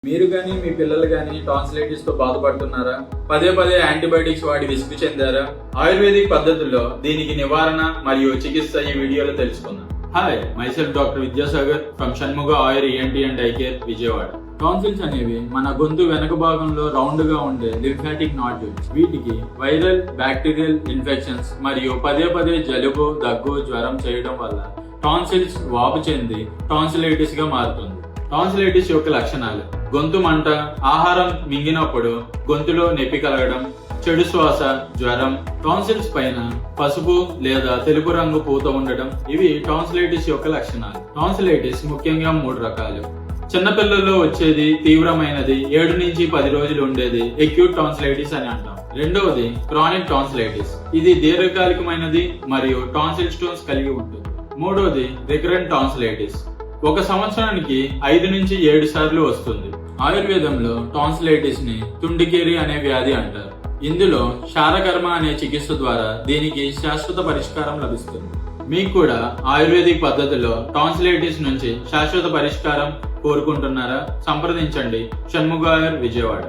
మీరు కానీ మీ పిల్లలు కానీ టాన్సిలైటిస్ తో బాధపడుతున్నారా? పదే పదే యాంటీబయాటిక్స్ వాడి విసుగు చెందారా? ఆయుర్వేదిక్ పద్ధతుల్లో దీనికి నివారణ మరియు చికిత్స ఈ వీడియోలో తెలుసుకుందాం. Hi, myself doctor Vidyasagar from Shanmuga Ayur ENT and eye care Vijayawada. Tonsils అనేవి మన గొంతు వెనక భాగంలో రౌండ్ గా ఉండే లింఫాటిక్ నాడ్యూల్స్. వీటికి వైరల్, బ్యాక్టీరియల్ ఇన్ఫెక్షన్స్ మరియు పదే పదే జలుబు, దగ్గు, జ్వరం చేయడం వల్ల టాన్సిల్స్ వాపు చెంది టాన్సిలైటిస్ గా మారుతుంది. టాన్సిలైటిస్ యొక్క లక్షణాలు: గొంతు మంట, ఆహారం మింగినప్పుడు గొంతులో నొప్పి కలగడం, చెడు శ్వాస, జ్వరం, టాన్సిల్స్ పైన పసుపు లేదా తెలుపు రంగు పూత ఉండడం. ఇవి టాన్సిలైటిస్ యొక్క లక్షణాలు. టాన్సిలైటిస్ ముఖ్యంగా 3 రకాలు. చిన్నపిల్లల్లో వచ్చేది తీవ్రమైనది 7 నుంచి 10 రోజులు ఉండేది ఎక్యూట్ టాన్సిలైటిస్ అని అంటాం. రెండవది క్రానిక్ టాన్సిలైటిస్. ఇది దీర్ఘకాలికమైనది మరియు టాన్సిల్ స్టోన్స్ కలిగి ఉంటుంది. మూడవది రికరెంట్ టాన్సిలైటిస్. 1 సంవత్సరానికి 5 నుంచి 7 సార్లు వస్తుంది. ఆయుర్వేదంలో టాన్సిలైటిస్ ని తుండికేరి అనే వ్యాధి అంటారు. ఇందులో క్షారకర్మ అనే చికిత్స ద్వారా దీనికి శాశ్వత పరిష్కారం లభిస్తుంది. మీకు కూడా ఆయుర్వేదిక్ పద్ధతిలో టాన్సిలైటిస్ నుంచి శాశ్వత పరిష్కారం కోరుకుంటున్నారా? సంప్రదించండి షణ్ముగ ఆయుర్ విజయవాడ.